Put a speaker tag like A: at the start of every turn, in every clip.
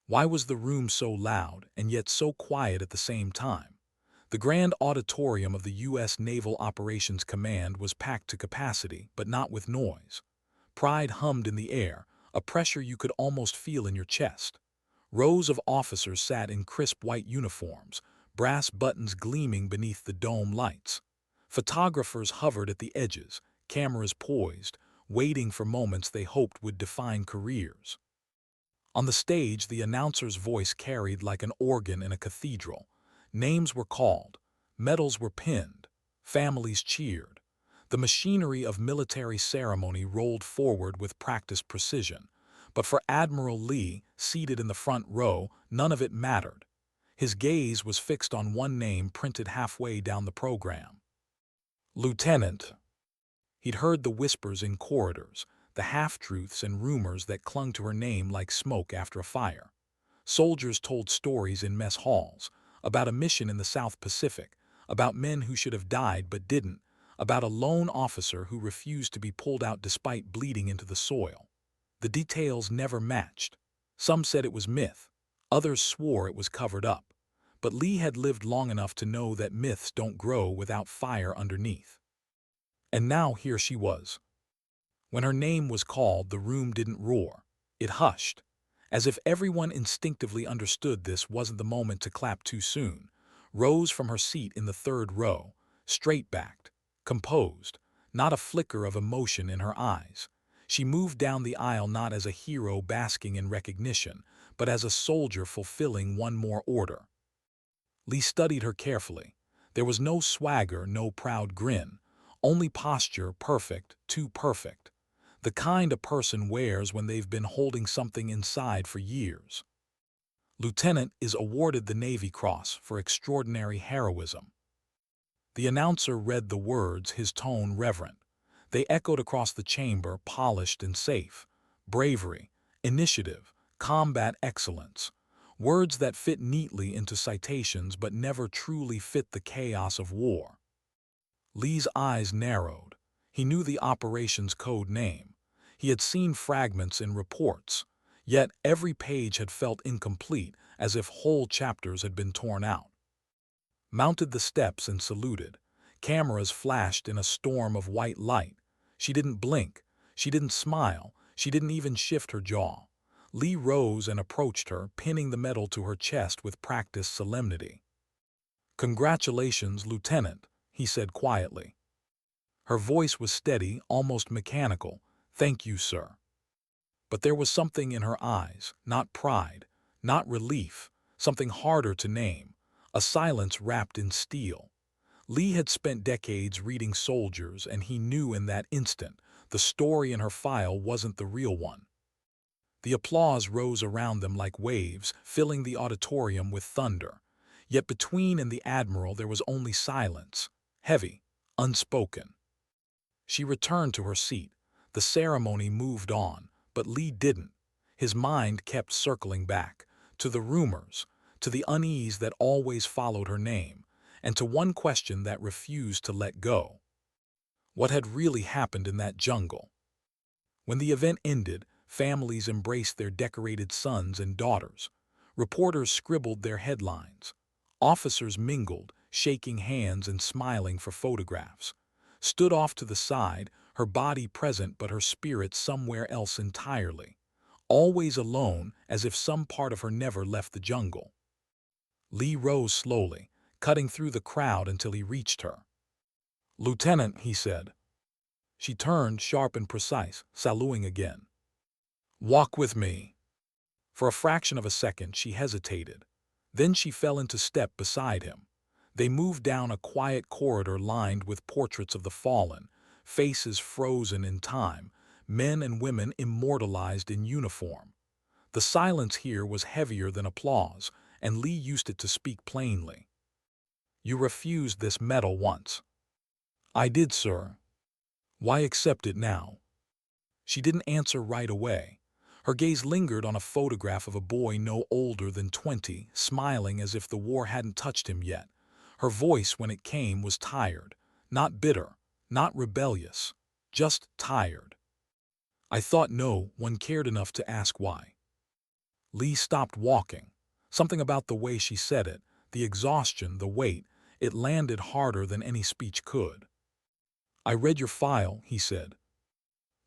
A: Why was the room so loud and yet so quiet at the same time? The grand auditorium of the U.S. Naval Operations Command was packed to capacity, but not with noise. Pride hummed in the air, a pressure you could almost feel in your chest. Rows of officers sat in crisp white uniforms, brass buttons gleaming beneath the dome lights. Photographers hovered at the edges, cameras poised, waiting for moments they hoped would define careers. On the stage, the announcer's voice carried like an organ in a cathedral. Names were called, medals were pinned, families cheered. The machinery of military ceremony rolled forward with practiced precision. But for Admiral Lee, seated in the front row, none of it mattered. His gaze was fixed on one name printed halfway down the program. Lieutenant. He'd heard the whispers in corridors, the half-truths and rumors that clung to her name like smoke after a fire. Soldiers told stories in mess halls, about a mission in the South Pacific, about men who should have died but didn't, about a lone officer who refused to be pulled out despite bleeding into the soil. The details never matched. Some said it was myth, others swore it was covered up. But Lee had lived long enough to know that myths don't grow without fire underneath. And now here she was. When her name was called, the room didn't roar. It hushed, as if everyone instinctively understood this wasn't the moment to clap too soon. Rose from her seat in the third row, straight-backed, composed, not a flicker of emotion in her eyes. She moved down the aisle not as a hero basking in recognition, but as a soldier fulfilling one more order. Lee studied her carefully. There was no swagger, no proud grin, only posture perfect, too perfect. The kind a person wears when they've been holding something inside for years. Lieutenant is awarded the Navy Cross for extraordinary heroism. The announcer read the words, his tone reverent. They echoed across the chamber, polished and safe. Bravery, initiative, combat excellence. Words that fit neatly into citations but never truly fit the chaos of war. Lee's eyes narrowed. He knew the operation's code name. He had seen fragments in reports. Yet every page had felt incomplete, as if whole chapters had been torn out. Mounted the steps and saluted. Cameras flashed in a storm of white light. She didn't blink. She didn't smile. She didn't even shift her jaw. Lee rose and approached her, pinning the medal to her chest with practiced solemnity. "Congratulations, Lieutenant," he said quietly. Her voice was steady, almost mechanical. "Thank you, sir." But there was something in her eyes, not pride, not relief, something harder to name, a silence wrapped in steel. Lee had spent decades reading soldiers, and he knew in that instant the story in her file wasn't the real one. The applause rose around them like waves, filling the auditorium with thunder. Yet between and the Admiral there was only silence, heavy, unspoken. She returned to her seat. The ceremony moved on, but Lee didn't. His mind kept circling back, to the rumors, to the unease that always followed her name, and to one question that refused to let go. What had really happened in that jungle? When the event ended, families embraced their decorated sons and daughters. Reporters scribbled their headlines. Officers mingled, shaking hands and smiling for photographs. Stood off to the side, her body present but her spirit somewhere else entirely. Always alone, as if some part of her never left the jungle. Lee rose slowly, cutting through the crowd until he reached her. "Lieutenant," he said. She turned, sharp and precise, saluting again. "Walk with me." For a fraction of a second she hesitated. Then she fell into step beside him. They moved down a quiet corridor lined with portraits of the fallen, faces frozen in time, men and women immortalized in uniform. The silence here was heavier than applause, and Lee used it to speak plainly. "You refused this medal once." "I did, sir." "Why accept it now?" She didn't answer right away. Her gaze lingered on a photograph of a boy no older than 20, smiling as if the war hadn't touched him yet. Her voice, when it came, was tired, not bitter, not rebellious, just tired. "I thought no one cared enough to ask why." Lee stopped walking. Something about the way she said it, the exhaustion, the weight, it landed harder than any speech could. "I read your file," he said.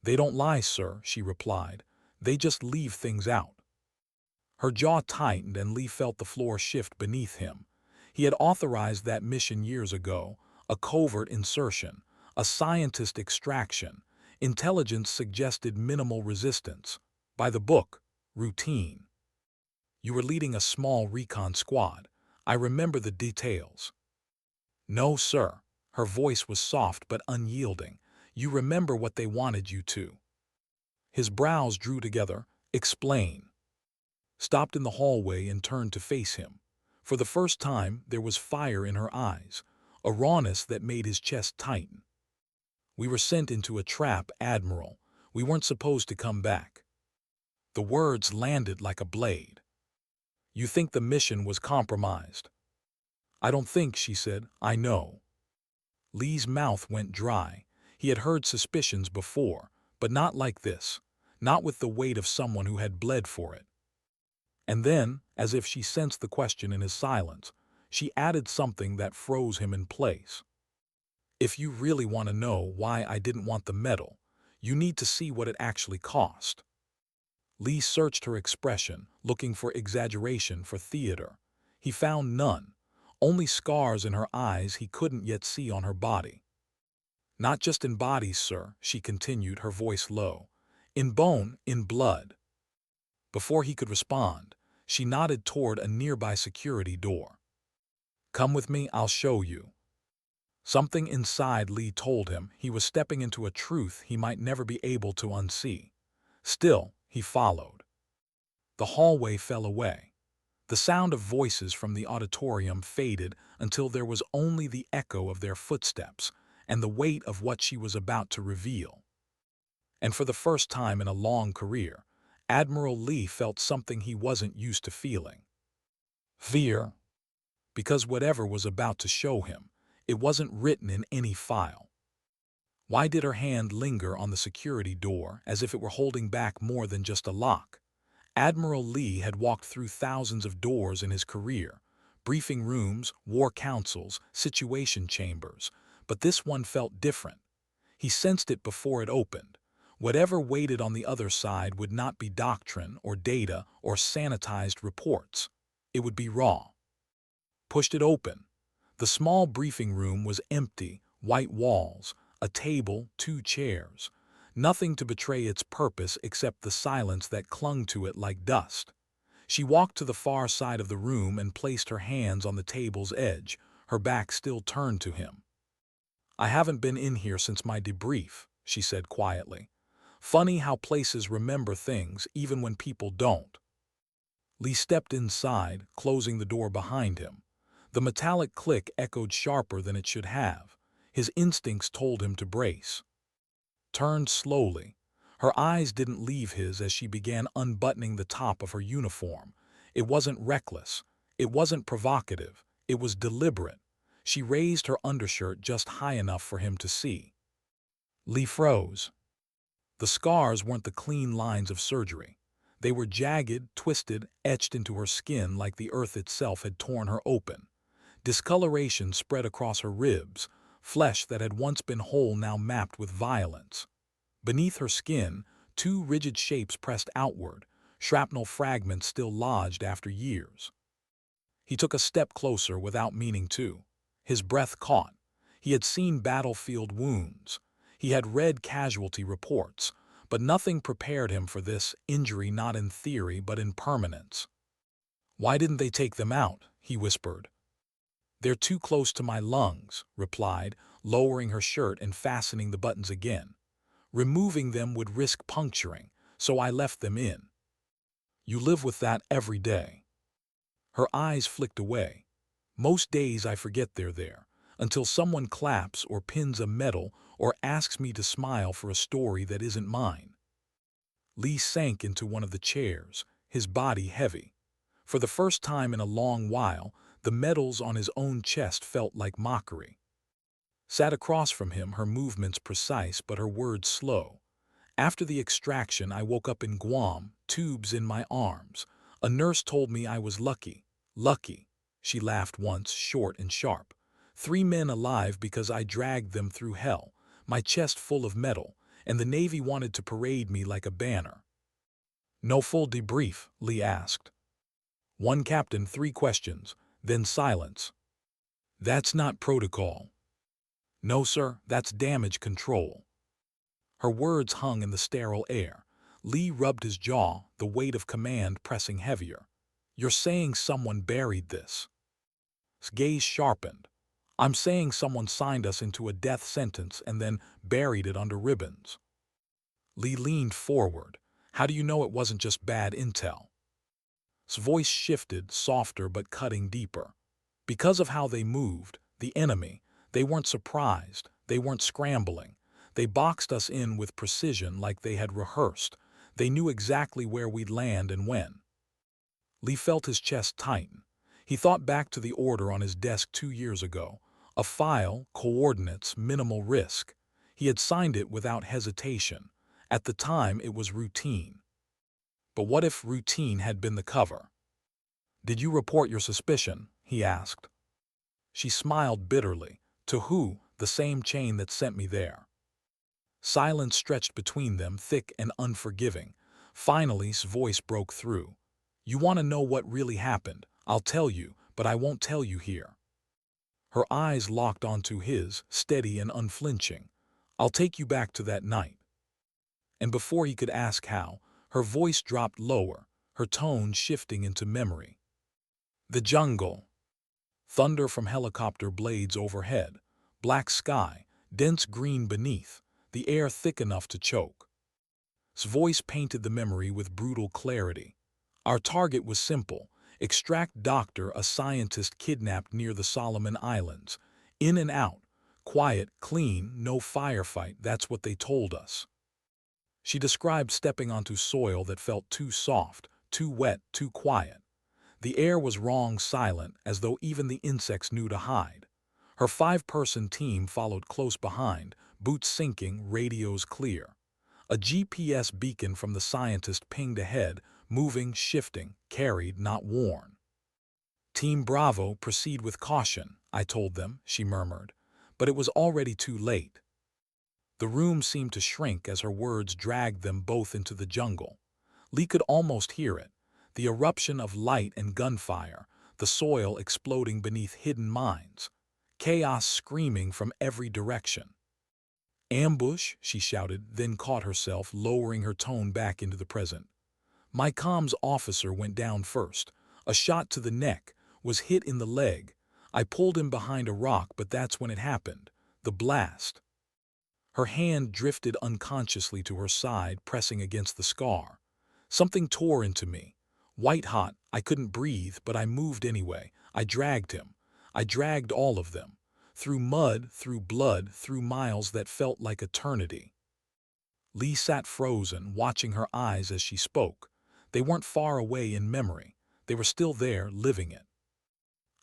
A: "They don't lie, sir," she replied. "They just leave things out." Her jaw tightened and Lee felt the floor shift beneath him. He had authorized that mission years ago, a covert insertion, a scientist extraction. Intelligence suggested minimal resistance. By the book, routine. "You were leading a small recon squad. I remember the details." "No, sir." Her voice was soft but unyielding. "You remember what they wanted you to." His brows drew together. "Explain." Stopped in the hallway and turned to face him. For the first time, there was fire in her eyes, a rawness that made his chest tighten. "We were sent into a trap, Admiral. We weren't supposed to come back." The words landed like a blade. "You think the mission was compromised?" "I don't think," she said. "I know." Lee's mouth went dry. He had heard suspicions before, but not like this, not with the weight of someone who had bled for it. And then, as if she sensed the question in his silence, she added something that froze him in place. "If you really want to know why I didn't want the medal, you need to see what it actually cost." Lee searched her expression, looking for exaggeration, for theater. He found none, only scars in her eyes he couldn't yet see on her body. "Not just in bodies, sir," she continued, her voice low. "In bone, in blood." Before he could respond, she nodded toward a nearby security door. "Come with me, I'll show you." Something inside Lee told him he was stepping into a truth he might never be able to unsee. Still, he followed. The hallway fell away. The sound of voices from the auditorium faded until there was only the echo of their footsteps and the weight of what she was about to reveal. And for the first time in a long career, Admiral Lee felt something he wasn't used to feeling. Fear. Because whatever was about to show him, it wasn't written in any file. Why did her hand linger on the security door as if it were holding back more than just a lock? Admiral Lee had walked through thousands of doors in his career, briefing rooms, war councils, situation chambers, but this one felt different. He sensed it before it opened. Whatever waited on the other side would not be doctrine or data or sanitized reports. It would be raw. Pushed it open. The small briefing room was empty, white walls, a table, 2 chairs. Nothing to betray its purpose except the silence that clung to it like dust. She walked to the far side of the room and placed her hands on the table's edge, her back still turned to him. "I haven't been in here since my debrief," she said quietly. "Funny how places remember things even when people don't." Lee stepped inside, closing the door behind him. The metallic click echoed sharper than it should have. His instincts told him to brace. Turned slowly. Her eyes didn't leave his as she began unbuttoning the top of her uniform. It wasn't reckless. It wasn't provocative. It was deliberate. She raised her undershirt just high enough for him to see. Lee froze. The scars weren't the clean lines of surgery. They were jagged, twisted, etched into her skin like the earth itself had torn her open. Discoloration spread across her ribs, flesh that had once been whole now mapped with violence. Beneath her skin, 2 rigid shapes pressed outward, shrapnel fragments still lodged after years. He took a step closer without meaning to. His breath caught. He had seen battlefield wounds. He had read casualty reports, but nothing prepared him for this injury, not in theory but in permanence. "Why didn't they take them out?" he whispered. "They're too close to my lungs," replied, lowering her shirt and fastening the buttons again. "Removing them would risk puncturing, so I left them in." "You live with that every day." Her eyes flicked away. "Most days I forget they're there, until someone claps or pins a medal or asks me to smile for a story that isn't mine." Lee sank into one of the chairs, his body heavy. For the first time in a long while, the medals on his own chest felt like mockery. Sat across from him, her movements precise but her words slow. "After the extraction, I woke up in Guam, tubes in my arms. A nurse told me I was lucky. Lucky. She laughed once, short and sharp. 3 men alive because I dragged them through hell, my chest full of metal, and the Navy wanted to parade me like a banner. No full debrief, Lee asked. One captain, 3 questions, then silence. That's not protocol. No, sir, that's damage control. Her words hung in the sterile air. Lee rubbed his jaw, the weight of command pressing heavier. You're saying someone buried this. His gaze sharpened. I'm saying someone signed us into a death sentence and then buried it under ribbons. Lee leaned forward. How do you know it wasn't just bad intel? His voice shifted, softer but cutting deeper. Because of how they moved, the enemy, they weren't surprised, they weren't scrambling. They boxed us in with precision like they had rehearsed. They knew exactly where we'd land and when. Lee felt his chest tighten. He thought back to the order on his desk 2 years ago. A file, coordinates, minimal risk. He had signed it without hesitation. At the time, it was routine. But what if routine had been the cover? Did you report your suspicion? He asked. She smiled bitterly. To who? The same chain that sent me there. Silence stretched between them, thick and unforgiving. Finally, his voice broke through. You want to know what really happened? I'll tell you, but I won't tell you here. Her eyes locked onto his, steady and unflinching. I'll take you back to that night. And before he could ask how, her voice dropped lower, her tone shifting into memory. The jungle. Thunder from helicopter blades overhead. Black sky, dense green beneath, the air thick enough to choke. His voice painted the memory with brutal clarity. Our target was simple. Extract doctor, a scientist kidnapped near the Solomon Islands. In and out. Quiet, clean, no firefight, that's what they told us. She described stepping onto soil that felt too soft, too wet, too quiet. The air was wrong, silent, as though even the insects knew to hide. Her 5-person team followed close behind, boots sinking, radios clear. A GPS beacon from the scientist pinged ahead, moving, shifting, carried, not worn. Team Bravo, proceed with caution, I told them, she murmured. But it was already too late. The room seemed to shrink as her words dragged them both into the jungle. Lee could almost hear it. The eruption of light and gunfire, the soil exploding beneath hidden mines. Chaos screaming from every direction. Ambush, she shouted, then caught herself, lowering her tone back into the present. My comms officer went down first. A shot to the neck, was hit in the leg. I pulled him behind a rock, but that's when it happened. The blast. Her hand drifted unconsciously to her side, pressing against the scar. Something tore into me. White hot, I couldn't breathe, but I moved anyway. I dragged him. I dragged all of them. Through mud, through blood, through miles that felt like eternity. Lee sat frozen, watching her eyes as she spoke. They weren't far away in memory. They were still there, living it.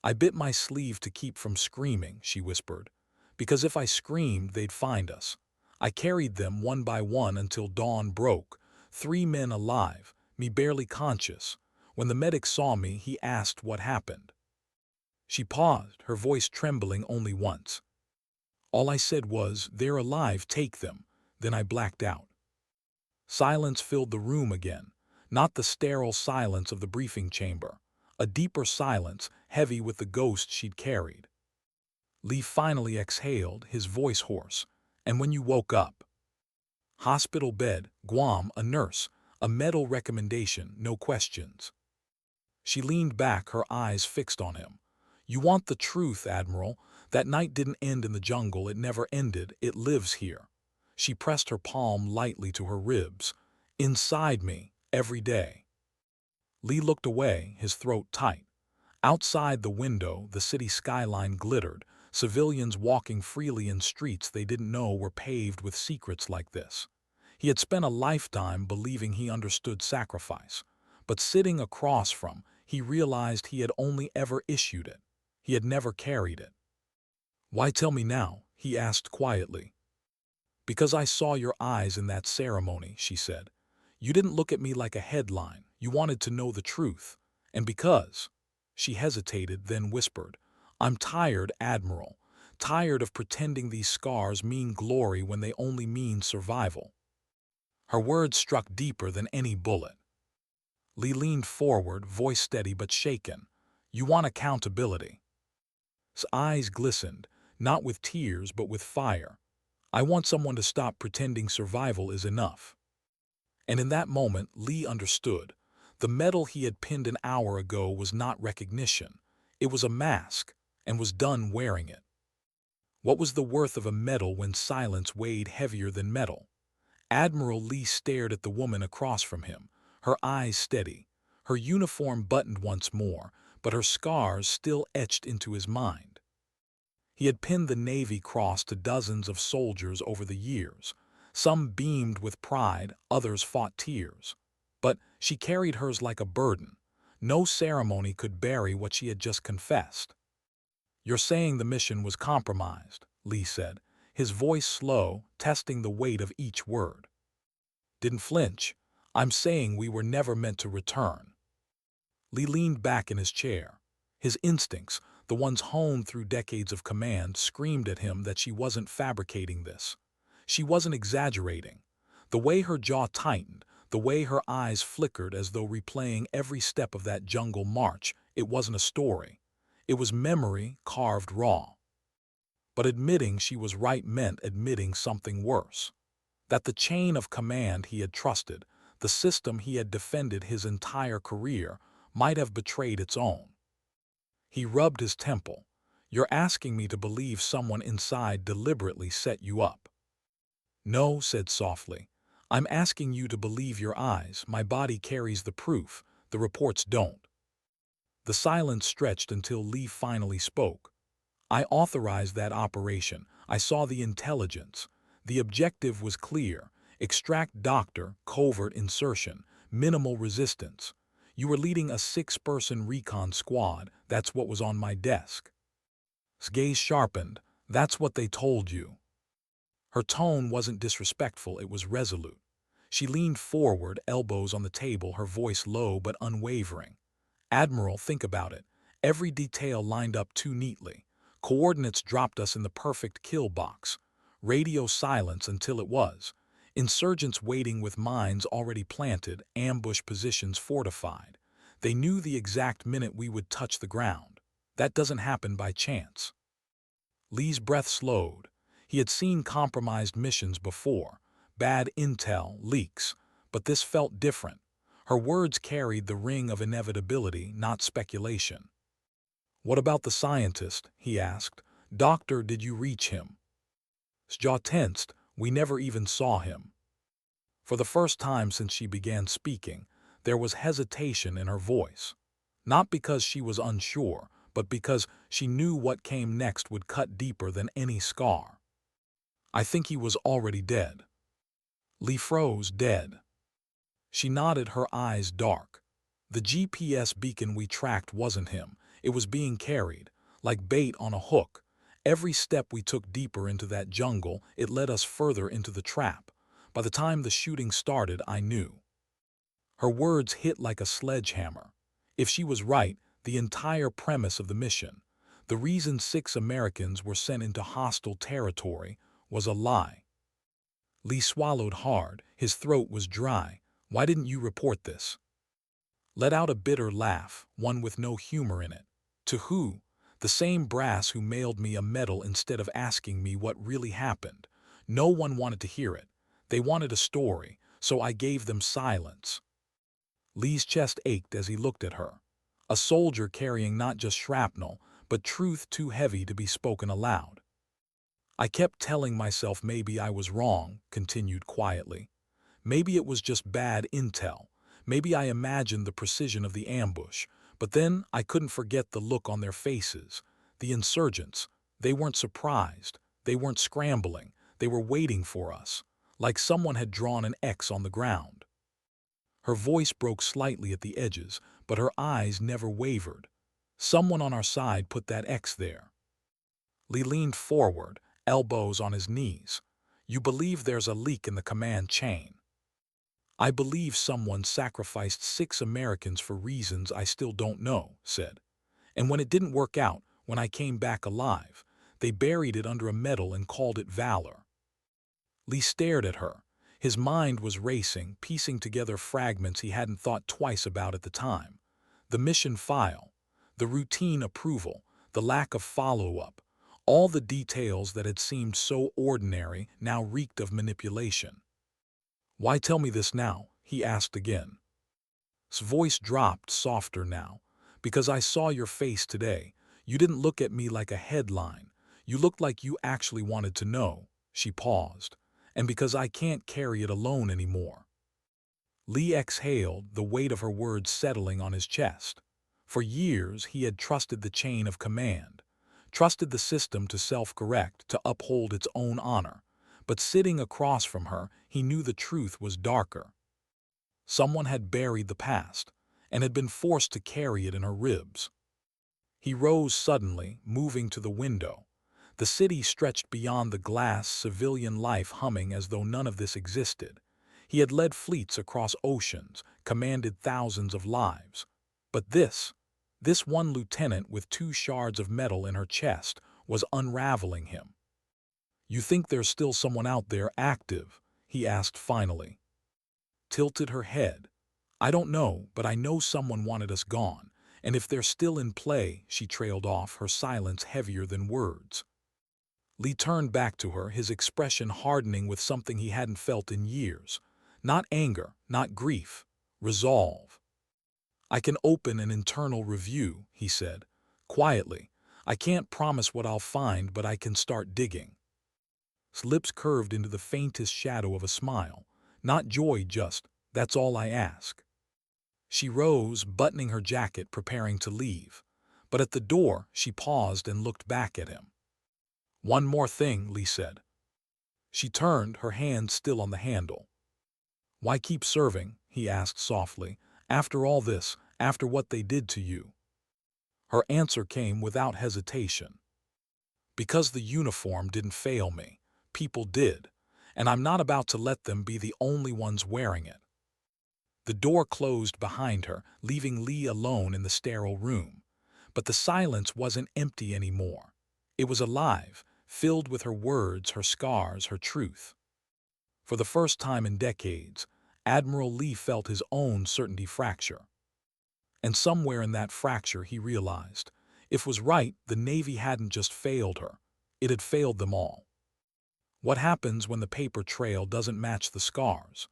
A: I bit my sleeve to keep from screaming, she whispered. Because if I screamed, they'd find us. I carried them one by one until dawn broke. 3 men alive, me barely conscious. When the medic saw me, he asked what happened. She paused, her voice trembling only once. All I said was, they're alive, take them. Then I blacked out. Silence filled the room again, not the sterile silence of the briefing chamber. A deeper silence, heavy with the ghost she'd carried. Lee finally exhaled, his voice hoarse. And when you woke up? Hospital bed, Guam, a nurse, a medical recommendation, no questions. She leaned back, her eyes fixed on him. You want the truth, Admiral. That night didn't end in the jungle, it never ended, it lives here. She pressed her palm lightly to her ribs. Inside me, every day. Lee looked away, his throat tight. Outside the window, the city skyline glittered, civilians walking freely in streets they didn't know were paved with secrets like this. He had spent a lifetime believing he understood sacrifice, but sitting across from, he realized he had only ever issued it. He had never carried it. Why tell me now? He asked quietly. Because I saw your eyes in that ceremony, she said. You didn't look at me like a headline. You wanted to know the truth. And because—" She hesitated, then whispered, "I'm tired, Admiral. Tired of pretending these scars mean glory when they only mean survival." Her words struck deeper than any bullet. Lee leaned forward, voice steady but shaken. "You want accountability." His eyes glistened, not with tears but with fire. "I want someone to stop pretending survival is enough." And in that moment, Lee understood. The medal he had pinned an hour ago was not recognition. It was a mask, and was done wearing it. What was the worth of a medal when silence weighed heavier than metal? Admiral Lee stared at the woman across from him, her eyes steady, her uniform buttoned once more, but her scars still etched into his mind. He had pinned the Navy Cross to dozens of soldiers over the years. Some beamed with pride, others fought tears. But she carried hers like a burden. No ceremony could bury what she had just confessed. "You're saying the mission was compromised," Lee said, his voice slow, testing the weight of each word. Didn't flinch. "I'm saying we were never meant to return." Lee leaned back in his chair. His instincts, the ones honed through decades of command, screamed at him that she wasn't fabricating this. She wasn't exaggerating. The way her jaw tightened, the way her eyes flickered as though replaying every step of that jungle march, it wasn't a story. It was memory carved raw. But admitting she was right meant admitting something worse. That the chain of command he had trusted, the system he had defended his entire career, might have betrayed its own. He rubbed his temple. "You're asking me to believe someone inside deliberately set you up." "No," said softly. "I'm asking you to believe your eyes. My body carries the proof. The reports don't." The silence stretched until Lee finally spoke. "I authorized that operation. I saw the intelligence. The objective was clear. Extract doctor, covert insertion, minimal resistance. You were leading a 6-person recon squad. That's what was on my desk." His gaze sharpened. "That's what they told you." Her tone wasn't disrespectful, it was resolute. She leaned forward, elbows on the table, her voice low but unwavering. "Admiral, think about it. Every detail lined up too neatly. Coordinates dropped us in the perfect kill box. Radio silence until it was. Insurgents waiting with mines already planted, ambush positions fortified. They knew the exact minute we would touch the ground. That doesn't happen by chance." Lee's breath slowed. He had seen compromised missions before, bad intel, leaks, but this felt different. Her words carried the ring of inevitability, not speculation. "What about the scientist?" he asked. "Doctor, did you reach him?" His jaw tensed. "We never even saw him." For the first time since she began speaking, there was hesitation in her voice. Not because she was unsure, but because she knew what came next would cut deeper than any scar. "I think he was already dead." Lee froze, dead. She nodded, her eyes dark. "The GPS beacon we tracked wasn't him. It was being carried, like bait on a hook. Every step we took deeper into that jungle, it led us further into the trap. By the time the shooting started, I knew." Her words hit like a sledgehammer. If she was right, the entire premise of the mission, the reason 6 Americans were sent into hostile territory, was a lie. Lee swallowed hard. His throat was dry. "Why didn't you report this?" Let out a bitter laugh, one with no humor in it. "To who? The same brass who mailed me a medal instead of asking me what really happened. No one wanted to hear it. They wanted a story, so I gave them silence." Lee's chest ached as he looked at her. A soldier carrying not just shrapnel, but truth too heavy to be spoken aloud. "I kept telling myself maybe I was wrong," continued quietly. "Maybe it was just bad intel. Maybe I imagined the precision of the ambush. But then I couldn't forget the look on their faces. The insurgents, they weren't surprised. They weren't scrambling. They were waiting for us, like someone had drawn an X on the ground." Her voice broke slightly at the edges, but her eyes never wavered. "Someone on our side put that X there." Lee leaned forward, elbows on his knees. "You believe there's a leak in the command chain?" I believe someone sacrificed 6 Americans for reasons I still don't know, said. And when it didn't work out, when I came back alive, they buried it under a medal and called it valor. Lee stared at her. His mind was racing, piecing together fragments he hadn't thought twice about at the time. The mission file, the routine approval, the lack of follow-up, all the details that had seemed so ordinary now reeked of manipulation. "Why tell me this now?" he asked again. His voice dropped softer now. "Because I saw your face today. You didn't look at me like a headline. You looked like you actually wanted to know." She paused. "And because I can't carry it alone anymore." Lee exhaled, the weight of her words settling on his chest. For years he had trusted the chain of command, trusted the system to self-correct, to uphold its own honor. But sitting across from her, he knew the truth was darker. Someone had buried the past, and had been forced to carry it in her ribs. He rose suddenly, moving to the window. The city stretched beyond the glass, civilian life humming as though none of this existed. He had led fleets across oceans, commanded thousands of lives. But this one lieutenant with 2 shards of metal in her chest, was unraveling him. "You think there's still someone out there active?" he asked finally. Tilted her head. "I don't know, but I know someone wanted us gone. And if they're still in play," she trailed off, her silence heavier than words. Lee turned back to her, his expression hardening with something he hadn't felt in years. Not anger, not grief. Resolve. "I can open an internal review," he said, quietly. "I can't promise what I'll find, but I can start digging." His lips curved into the faintest shadow of a smile. "Not joy, just, that's all I ask." She rose, buttoning her jacket, preparing to leave. But at the door, she paused and looked back at him. "One more thing," Lee said. She turned, her hand still on the handle. "Why keep serving?" he asked softly. "After all this, after what they did to you?" Her answer came without hesitation. "Because the uniform didn't fail me. People did. And I'm not about to let them be the only ones wearing it." The door closed behind her, leaving Lee alone in the sterile room. But the silence wasn't empty anymore. It was alive, filled with her words, her scars, her truth. For the first time in decades, Admiral Lee felt his own certainty fracture. And somewhere in that fracture he realized, if was right, the Navy hadn't just failed her, it had failed them all. What happens when the paper trail doesn't match the scars?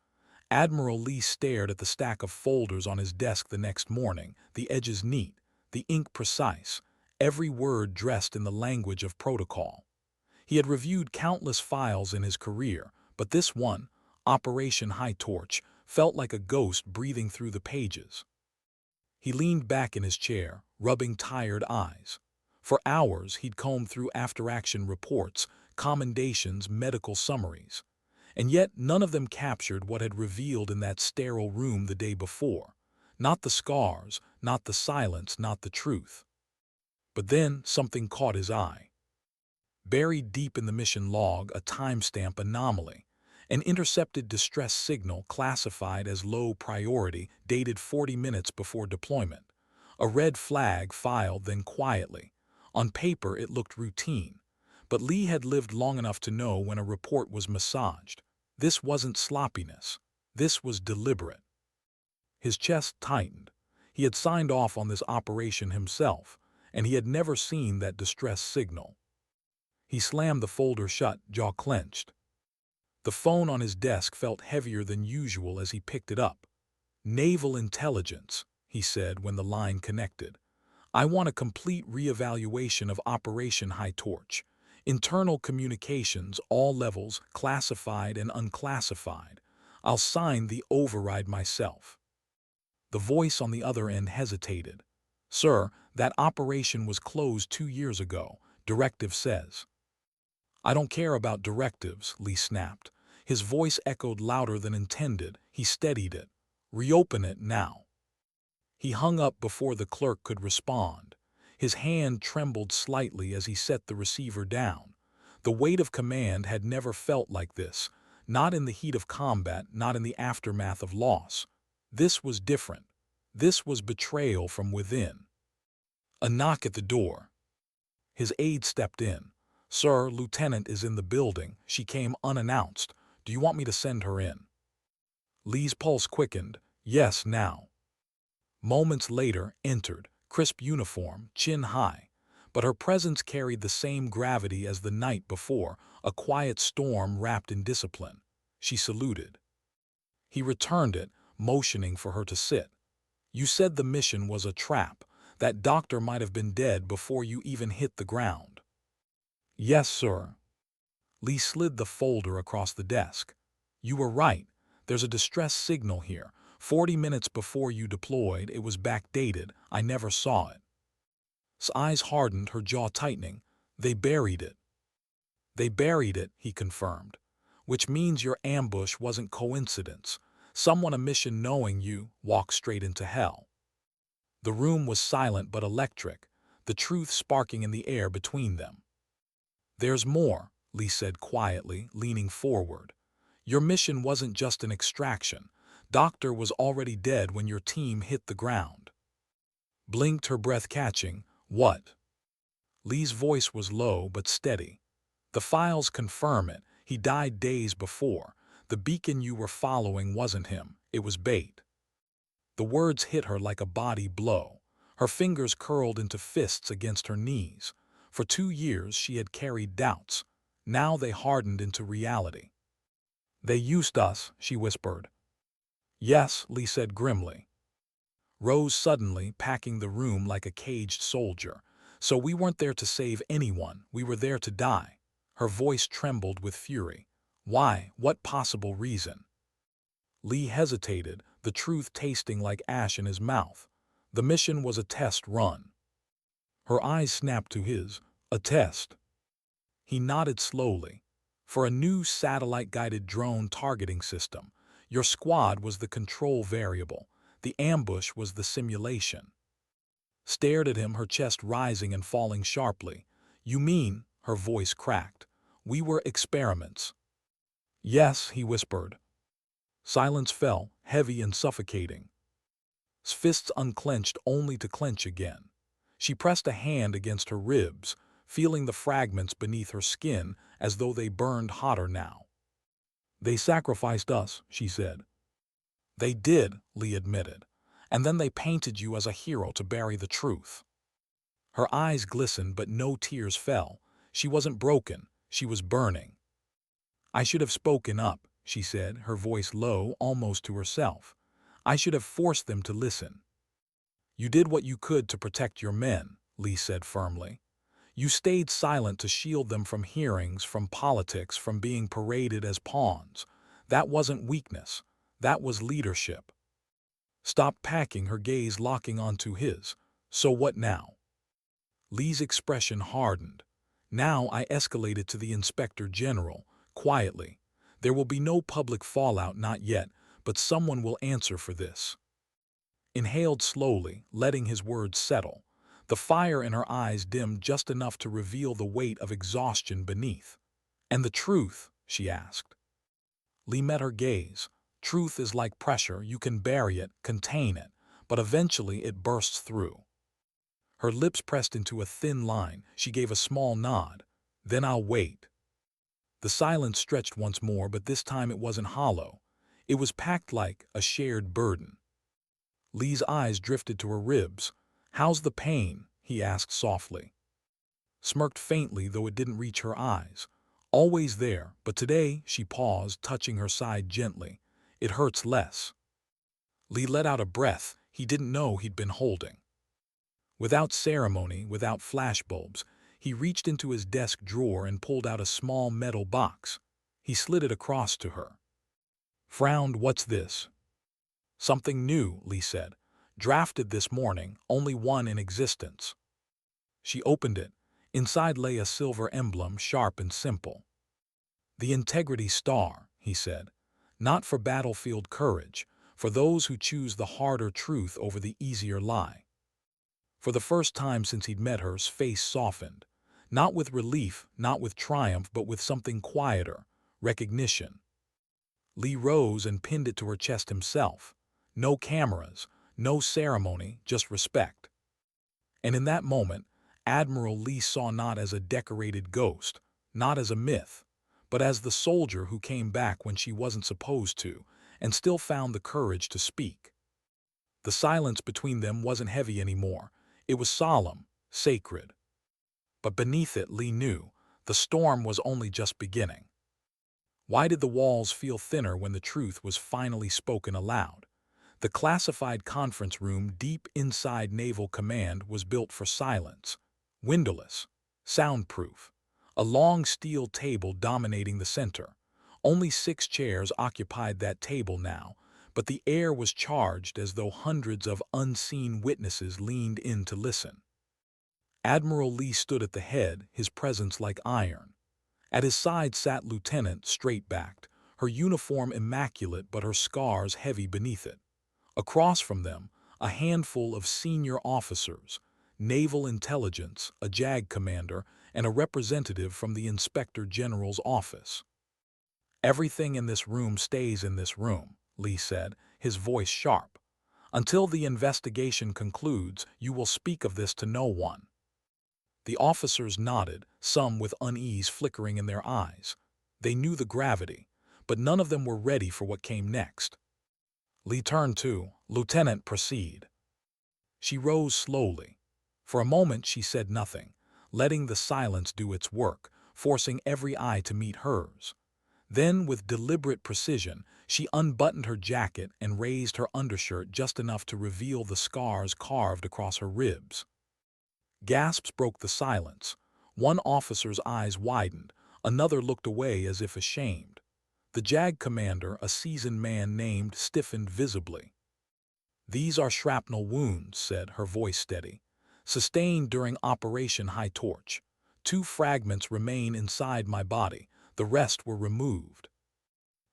A: Admiral Lee stared at the stack of folders on his desk the next morning, the edges neat, the ink precise, every word dressed in the language of protocol. He had reviewed countless files in his career, but this one, Operation High Torch, felt like a ghost breathing through the pages. He leaned back in his chair, rubbing tired eyes. For hours he'd combed through after-action reports, commendations, medical summaries. And yet none of them captured what had revealed in that sterile room the day before. Not the scars, not the silence, not the truth. But then something caught his eye. Buried deep in the mission log, a timestamp anomaly. An intercepted distress signal classified as low priority, dated 40 minutes before deployment. A red flag filed then quietly. On paper it looked routine. But Lee had lived long enough to know when a report was massaged. This wasn't sloppiness. This was deliberate. His chest tightened. He had signed off on this operation himself, and he had never seen that distress signal. He slammed the folder shut, jaw clenched. The phone on his desk felt heavier than usual as he picked it up. "Naval Intelligence," he said when the line connected. "I want a complete reevaluation of Operation High Torch. Internal communications, all levels, classified and unclassified. I'll sign the override myself." The voice on the other end hesitated. "Sir, that operation was closed 2 years ago. Directive says." "I don't care about directives," Lee snapped. His voice echoed louder than intended. He steadied it. "Reopen it now." He hung up before the clerk could respond. His hand trembled slightly as he set the receiver down. The weight of command had never felt like this. Not in the heat of combat, not in the aftermath of loss. This was different. This was betrayal from within. A knock at the door. His aide stepped in. "Sir, Lieutenant is in the building. She came unannounced. Do you want me to send her in?" Lee's pulse quickened. "Yes, now." Moments later, entered, crisp uniform, chin high. But her presence carried the same gravity as the night before, a quiet storm wrapped in discipline. She saluted. He returned it, motioning for her to sit. "You said the mission was a trap. That doctor might have been dead before you even hit the ground." "Yes, sir." Lee slid the folder across the desk. "You were right. There's a distress signal here. 40 minutes before you deployed, it was backdated. I never saw it." His eyes hardened, her jaw tightening. "They buried it." "They buried it," he confirmed. "Which means your ambush wasn't coincidence. Someone a mission knowing you walked straight into hell." The room was silent but electric, the truth sparking in the air between them. "There's more," Lee said quietly, leaning forward. "Your mission wasn't just an extraction. Doctor was already dead when your team hit the ground." Blinked, her breath catching. "What?" Lee's voice was low but steady. "The files confirm it. He died days before. The beacon you were following wasn't him. It was bait." The words hit her like a body blow. Her fingers curled into fists against her knees. For 2 years she had carried doubts. Now they hardened into reality. "They used us," she whispered. "Yes," Lee said grimly. Rose suddenly, packing the room like a caged soldier. "So we weren't there to save anyone. We were there to die." Her voice trembled with fury. "Why? What possible reason?" Lee hesitated, the truth tasting like ash in his mouth. "The mission was a test run." Her eyes snapped to his. "A test?" He nodded slowly. "For a new satellite-guided drone targeting system. Your squad was the control variable. The ambush was the simulation." Stared at him, her chest rising and falling sharply. "You mean," her voice cracked, "we were experiments?" "Yes," he whispered. Silence fell, heavy and suffocating. His fists unclenched only to clench again. She pressed a hand against her ribs, feeling the fragments beneath her skin as though they burned hotter now. "They sacrificed us," she said. "They did," Lee admitted. "And then they painted you as a hero to bury the truth." Her eyes glistened but no tears fell. She wasn't broken, she was burning. "I should have spoken up," she said, her voice low, almost to herself. "I should have forced them to listen." "You did what you could to protect your men," Lee said firmly. "You stayed silent to shield them from hearings, from politics, from being paraded as pawns. That wasn't weakness. That was leadership." Stopped packing, her gaze locking onto his. "So what now?" Lee's expression hardened. "Now I escalated to the Inspector General, quietly. There will be no public fallout, not yet, but someone will answer for this." Inhaled slowly, letting his words settle. The fire in her eyes dimmed just enough to reveal the weight of exhaustion beneath. "And the truth?" she asked. Lee met her gaze. "Truth is like pressure. You can bury it, contain it, but eventually it bursts through." Her lips pressed into a thin line. She gave a small nod. "Then I'll wait." The silence stretched once more, but this time it wasn't hollow. It was packed like a shared burden. Lee's eyes drifted to her ribs. "How's the pain?" he asked softly. Smirked faintly, though it didn't reach her eyes. "Always there, but today," she paused, touching her side gently, "it hurts less." Lee let out a breath he didn't know he'd been holding. Without ceremony, without flashbulbs, he reached into his desk drawer and pulled out a small metal box. He slid it across to her. Frowned. "What's this?" "Something new," Lee said. "Drafted this morning, only one in existence." She opened it. Inside lay a silver emblem, sharp and simple. "The Integrity Star," he said. "Not for battlefield courage, for those who choose the harder truth over the easier lie." For the first time since he'd met her, his face softened. Not with relief, not with triumph, but with something quieter, recognition. Lee rose and pinned it to her chest himself. No cameras, no ceremony, just respect. And in that moment, Admiral Lee saw not as a decorated ghost, not as a myth, but as the soldier who came back when she wasn't supposed to, and still found the courage to speak. The silence between them wasn't heavy anymore. It was solemn, sacred. But beneath it, Lee knew, the storm was only just beginning. Why did the walls feel thinner when the truth was finally spoken aloud? The classified conference room deep inside Naval Command was built for silence, windowless, soundproof. A long steel table dominating the center. Only 6 chairs occupied that table now, but the air was charged as though hundreds of unseen witnesses leaned in to listen. Admiral Lee stood at the head, his presence like iron. At his side sat Lieutenant, straight-backed, her uniform immaculate but her scars heavy beneath it. Across from them, a handful of senior officers, Naval Intelligence, a JAG commander, and a representative from the Inspector General's office. "Everything in this room stays in this room," Lee said, his voice sharp. "Until the investigation concludes, you will speak of this to no one." The officers nodded, some with unease flickering in their eyes. They knew the gravity, but none of them were ready for what came next. Lee turned to, "Lieutenant, proceed." She rose slowly. For a moment she said nothing, letting the silence do its work, forcing every eye to meet hers. Then, with deliberate precision, she unbuttoned her jacket and raised her undershirt just enough to reveal the scars carved across her ribs. Gasps broke the silence. One officer's eyes widened, another looked away as if ashamed. The JAG commander, a seasoned man named, stiffened visibly. "These are shrapnel wounds," said, her voice steady. "Sustained during Operation High Torch. 2 fragments remain inside my body, the rest were removed."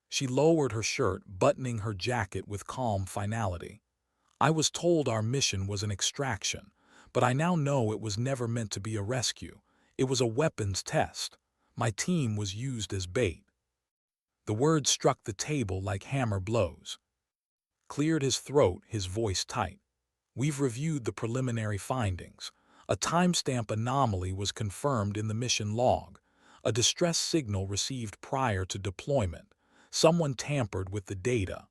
A: She lowered her shirt, buttoning her jacket with calm finality. "I was told our mission was an extraction, but I now know it was never meant to be a rescue. It was a weapons test. My team was used as bait." The words struck the table like hammer blows. Cleared his throat, his voice tight. "We've reviewed the preliminary findings. A timestamp anomaly was confirmed in the mission log. A distress signal received prior to deployment. Someone tampered with the data."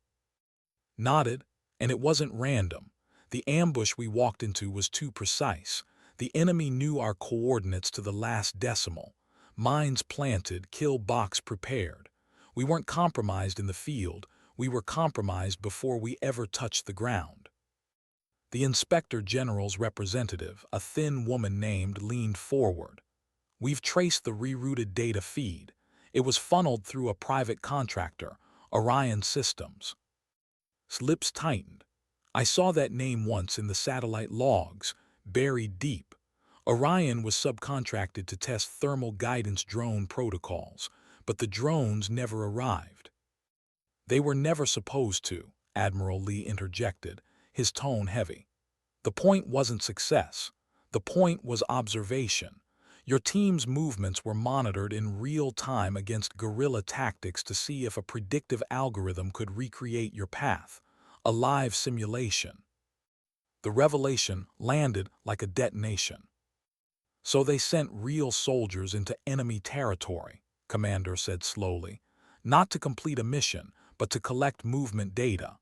A: Nodded, and it wasn't random. The ambush we walked into was too precise. The enemy knew our coordinates to the last decimal. Mines planted, kill box prepared. We weren't compromised in the field, we were compromised before we ever touched the ground. The Inspector General's representative, a thin woman named, leaned forward. "We've traced the rerouted data feed. It was funneled through a private contractor, Orion Systems." Lips tightened. "I saw that name once in the satellite logs, buried deep. Orion was subcontracted to test thermal guidance drone protocols, but the drones never arrived." "They were never supposed to," Admiral Lee interjected, his tone heavy. "The point wasn't success. The point was observation. Your team's movements were monitored in real time against guerrilla tactics to see if a predictive algorithm could recreate your path. A live simulation." The revelation landed like a detonation. "So they sent real soldiers into enemy territory," Commander said slowly. "Not to complete a mission, but to collect movement data."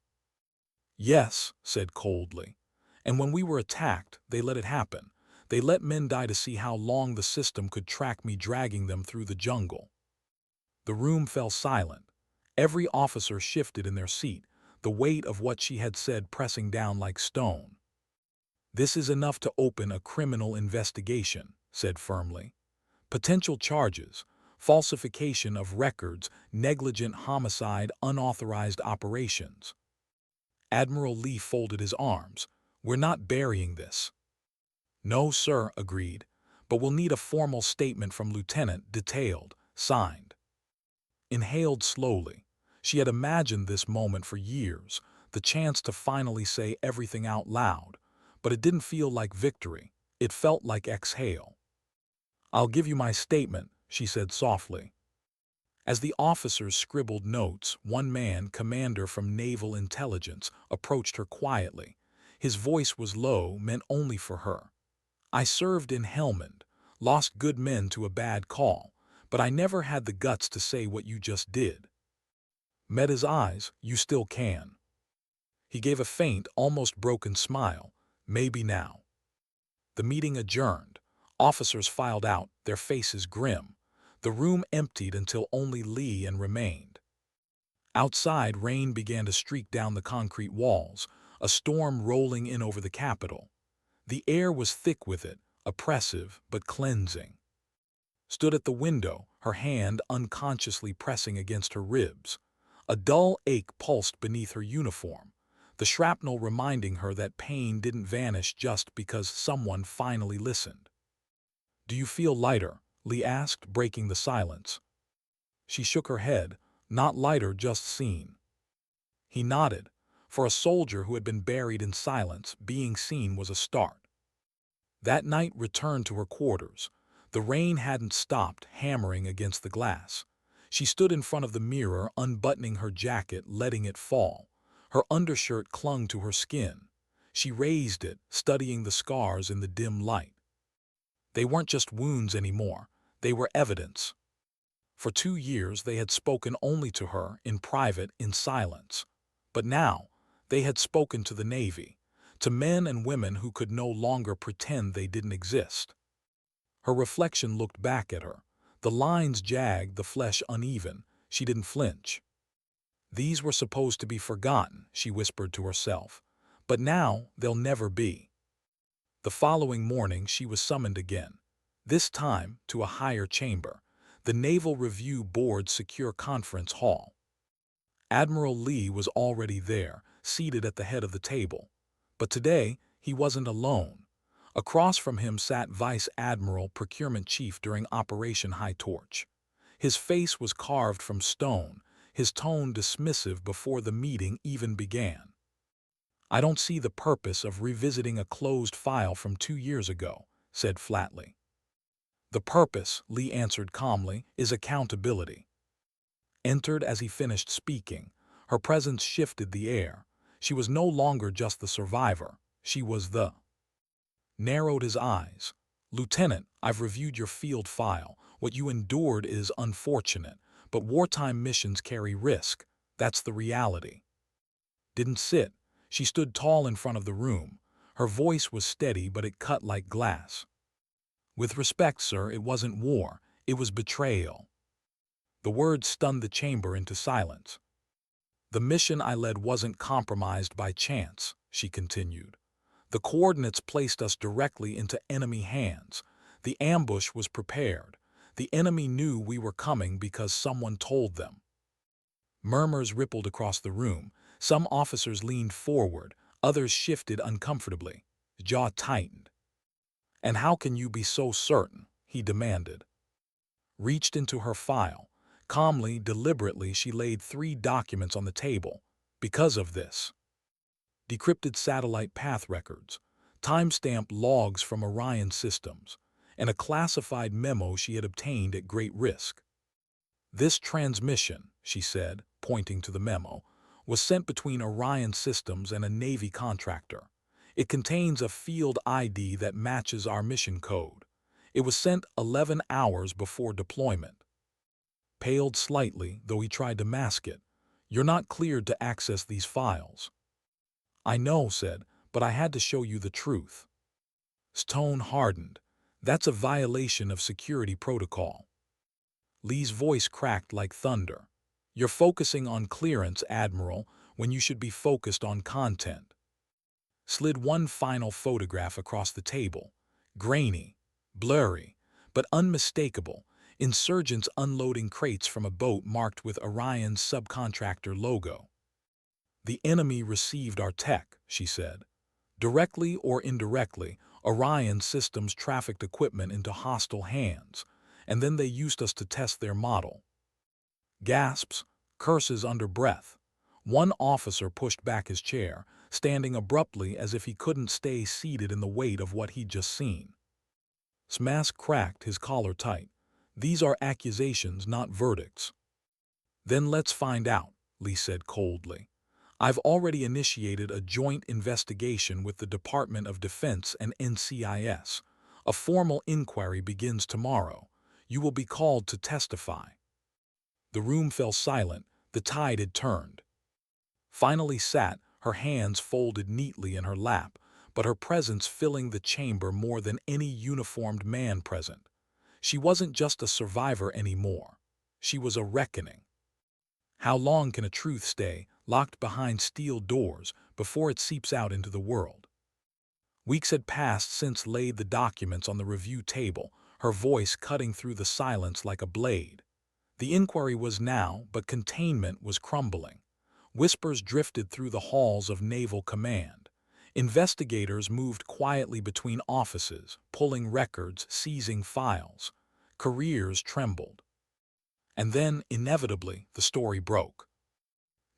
A: "Yes," said coldly. "And when we were attacked, they let it happen. They let men die to see how long the system could track me dragging them through the jungle." The room fell silent. Every officer shifted in their seat, the weight of what she had said pressing down like stone. "This is enough to open a criminal investigation," said firmly. "Potential charges: falsification of records, negligent homicide, unauthorized operations." Admiral Lee folded his arms. "We're not burying this." "No, sir," agreed, "but we'll need a formal statement from Lieutenant, detailed, signed." Inhaled slowly. She had imagined this moment for years, the chance to finally say everything out loud, but it didn't feel like victory. It felt like exhale. "I'll give you my statement," she said softly. As the officers scribbled notes, one man, commander from Naval Intelligence, approached her quietly. His voice was low, meant only for her. "I served in Helmand, lost good men to a bad call, but I never had the guts to say what you just did." Met his eyes. "You still can." He gave a faint, almost broken smile. "Maybe now." The meeting adjourned. Officers filed out, their faces grim. The room emptied until only Lee and remained. Outside, rain began to streak down the concrete walls, a storm rolling in over the Capitol. The air was thick with it, oppressive but cleansing. Stood at the window, her hand unconsciously pressing against her ribs. A dull ache pulsed beneath her uniform, the shrapnel reminding her that pain didn't vanish just because someone finally listened. "Do you feel lighter?" Lee asked, breaking the silence. She shook her head. "Not lighter, just seen." He nodded. For a soldier who had been buried in silence, being seen was a start. That night returned to her quarters. The rain hadn't stopped hammering against the glass. She stood in front of the mirror, unbuttoning her jacket, letting it fall. Her undershirt clung to her skin. She raised it, studying the scars in the dim light. They weren't just wounds anymore. They were evidence. For 2 years they had spoken only to her, in private, in silence. But now they had spoken to the Navy, to men and women who could no longer pretend they didn't exist. Her reflection looked back at her. The lines jagged, the flesh uneven. She didn't flinch. "These were supposed to be forgotten," she whispered to herself. "But now they'll never be." The following morning she was summoned again, this time to a higher chamber, the Naval Review Board's secure conference hall. Admiral Lee was already there, seated at the head of the table. But today he wasn't alone. Across from him sat Vice Admiral, Procurement Chief during Operation High Torch. His face was carved from stone, his tone dismissive before the meeting even began. "I don't see the purpose of revisiting a closed file from 2 years ago," said flatly. "The purpose," Lee answered calmly, "is accountability." Entered as he finished speaking. Her presence shifted the air. She was no longer just the survivor. She was the... Narrowed his eyes. "Lieutenant, I've reviewed your field file. What you endured is unfortunate, but wartime missions carry risk. That's the reality." Didn't sit. She stood tall in front of the room. Her voice was steady, but it cut like glass. "With respect, sir, it wasn't war. It was betrayal." The words stunned the chamber into silence. "The mission I led wasn't compromised by chance," she continued. "The coordinates placed us directly into enemy hands. The ambush was prepared. The enemy knew we were coming because someone told them." Murmurs rippled across the room. Some officers leaned forward, others shifted uncomfortably. Jaw tightened. "And how can you be so certain?" he demanded. Reached into her file. Calmly, deliberately, she laid 3 documents on the table. "Because of this." Decrypted satellite path records, time-stamped logs from Orion systems, and a classified memo she had obtained at great risk. "This transmission," she said, pointing to the memo, "was sent between Orion systems and a Navy contractor. It contains a field ID that matches our mission code. It was sent 11 hours before deployment." Paled slightly, though he tried to mask it. "You're not cleared to access these files." "I know," said, "but I had to show you the truth." His tone hardened. "That's a violation of security protocol." Lee's voice cracked like thunder. "You're focusing on clearance, Admiral, when you should be focused on content." Slid one final photograph across the table. Grainy, blurry, but unmistakable. Insurgents unloading crates from a boat marked with Orion's subcontractor logo. "The enemy received our tech," she said. "Directly or indirectly, Orion systems trafficked equipment into hostile hands, and then they used us to test their model." Gasps, curses under breath. One officer pushed back his chair, standing abruptly as if he couldn't stay seated in the weight of what he'd just seen. His mask cracked, his collar tight. "These are accusations, not verdicts." Then let's find out, Lee said coldly. I've already initiated a joint investigation with the Department of Defense and NCIS. A formal inquiry begins tomorrow. You will be called to testify. The room fell silent. The tide had turned. Finally sat, her hands folded neatly in her lap, but her presence filling the chamber more than any uniformed man present. She wasn't just a survivor anymore. She was a reckoning. How long can a truth stay, locked behind steel doors, before it seeps out into the world? Weeks had passed since laid the documents on the review table, her voice cutting through the silence like a blade. The inquiry was now, but containment was crumbling. Whispers drifted through the halls of Naval Command. Investigators moved quietly between offices, pulling records, seizing files. Careers trembled. And then, inevitably, the story broke.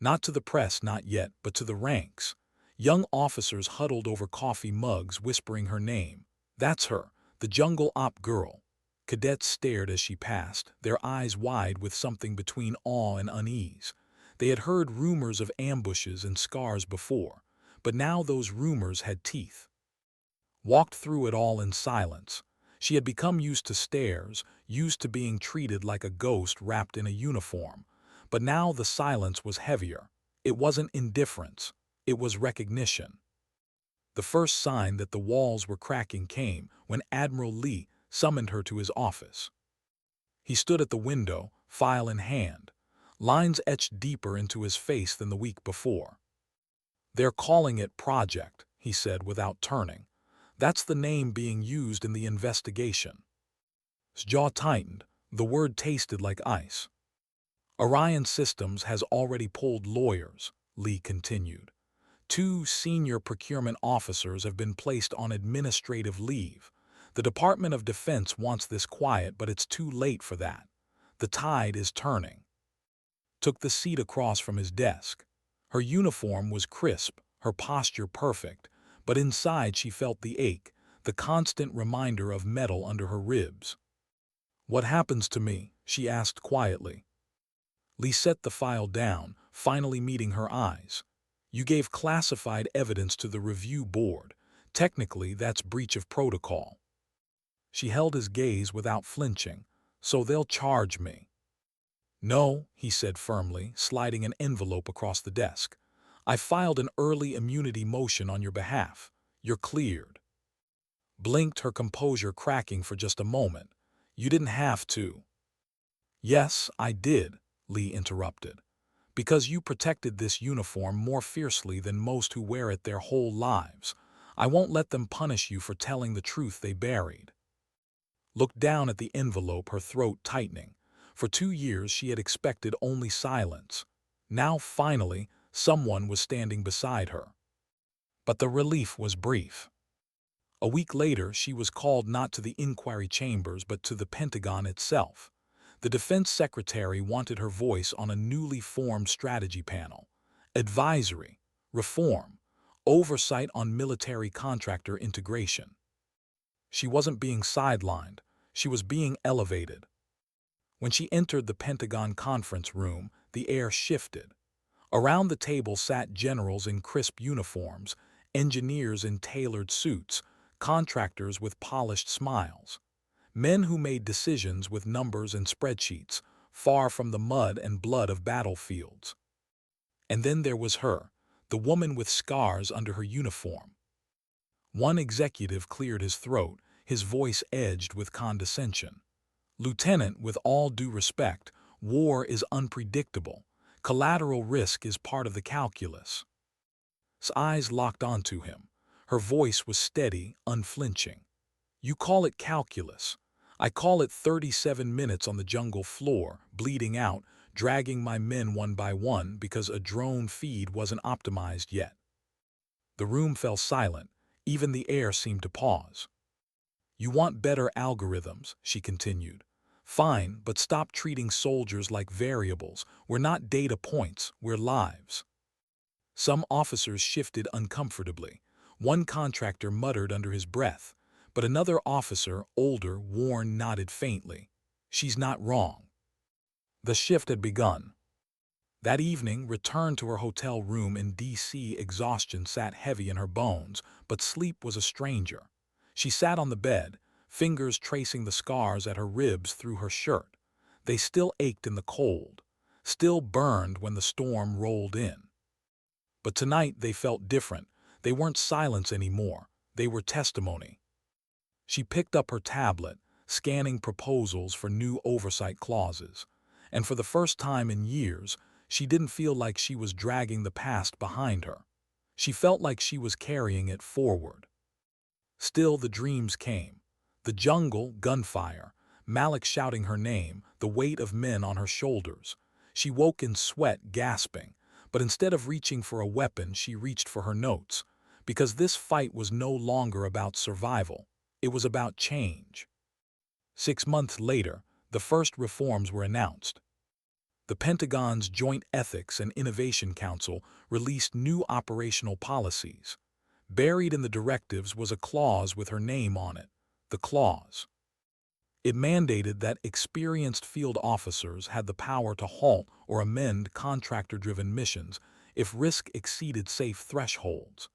A: Not to the press, not yet, but to the ranks. Young officers huddled over coffee mugs, whispering her name. That's her, the jungle op girl. Cadets stared as she passed, their eyes wide with something between awe and unease. They had heard rumors of ambushes and scars before, but now those rumors had teeth. Walked through it all in silence. She had become used to stares, used to being treated like a ghost wrapped in a uniform. But now the silence was heavier. It wasn't indifference. It was recognition. The first sign that the walls were cracking came when Admiral Lee summoned her to his office. He stood at the window, file in hand, lines etched deeper into his face than the week before. "They're calling it Project," he said without turning. "That's the name being used in the investigation." His jaw tightened. The word tasted like ice. "Orion Systems has already pulled lawyers," Lee continued. "Two senior procurement officers have been placed on administrative leave. The Department of Defense wants this quiet, but it's too late for that. The tide is turning." Took the seat across from his desk. Her uniform was crisp, her posture perfect, but inside she felt the ache, the constant reminder of metal under her ribs. "What happens to me?" she asked quietly. Lee set the file down, finally meeting her eyes. "You gave classified evidence to the review board. Technically, that's breach of protocol." She held his gaze without flinching. "So they'll charge me." "No," he said firmly, sliding an envelope across the desk. "I filed an early immunity motion on your behalf. You're cleared." Blinked, her composure cracking for just a moment. "You didn't have to." "Yes, I did," Lee interrupted. "Because you protected this uniform more fiercely than most who wear it their whole lives. I won't let them punish you for telling the truth they buried." Looked down at the envelope, her throat tightening. For 2 years she had expected only silence. Now, finally, someone was standing beside her. But the relief was brief. A week later, she was called not to the inquiry chambers but to the Pentagon itself. The defense secretary wanted her voice on a newly formed strategy panel. Advisory, reform, oversight on military contractor integration. She wasn't being sidelined. She was being elevated. When she entered the Pentagon conference room, the air shifted. Around the table sat generals in crisp uniforms, engineers in tailored suits, contractors with polished smiles. Men who made decisions with numbers and spreadsheets, far from the mud and blood of battlefields. And then there was her, the woman with scars under her uniform. One executive cleared his throat, his voice edged with condescension. "Lieutenant, with all due respect, war is unpredictable. Collateral risk is part of the calculus." His eyes locked onto him. Her voice was steady, unflinching. "You call it calculus. I call it 37 minutes on the jungle floor, bleeding out, dragging my men one by one because a drone feed wasn't optimized yet." The room fell silent. Even the air seemed to pause. "You want better algorithms," she continued. "Fine, but stop treating soldiers like variables. We're not data points, we're lives." Some officers shifted uncomfortably. One contractor muttered under his breath, but another officer, older, worn, nodded faintly. "She's not wrong." The shift had begun. That evening, returned to her hotel room in D.C., exhaustion sat heavy in her bones, but sleep was a stranger. She sat on the bed, fingers tracing the scars at her ribs through her shirt. They still ached in the cold, still burned when the storm rolled in. But tonight they felt different. They weren't silence anymore. They were testimony. She picked up her tablet, scanning proposals for new oversight clauses. And for the first time in years, she didn't feel like she was dragging the past behind her. She felt like she was carrying it forward. Still, the dreams came. The jungle, gunfire, Malik shouting her name, the weight of men on her shoulders. She woke in sweat, gasping, but instead of reaching for a weapon, she reached for her notes, because this fight was no longer about survival. It was about change. 6 months later, the first reforms were announced. The Pentagon's Joint Ethics and Innovation Council released new operational policies. Buried in the directives was a clause with her name on it, the clause. It mandated that experienced field officers had the power to halt or amend contractor-driven missions if risk exceeded safe thresholds.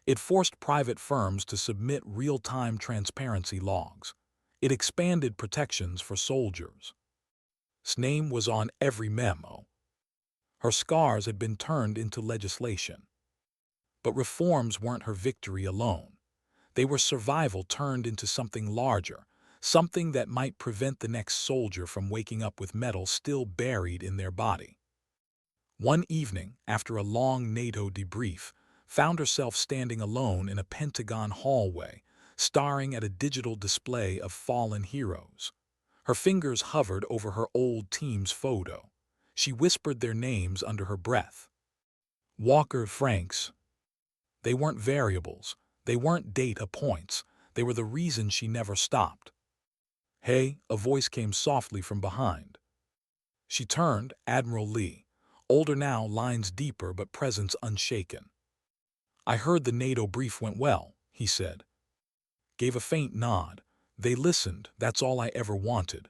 A: It forced private firms to submit real-time transparency logs. It expanded protections for soldiers. His name was on every memo. Her scars had been turned into legislation. But reforms weren't her victory alone. They were survival turned into something larger, something that might prevent the next soldier from waking up with metal still buried in their body. One evening, after a long NATO debrief, found herself standing alone in a Pentagon hallway, staring at a digital display of fallen heroes. Her fingers hovered over her old team's photo. She whispered their names under her breath. Walker, Franks. They weren't variables. They weren't data points. They were the reason she never stopped. Hey, a voice came softly from behind. She turned, Admiral Lee. Older now, lines deeper but presence unshaken. I heard the NATO brief went well, he said. Gave a faint nod. They listened, that's all I ever wanted.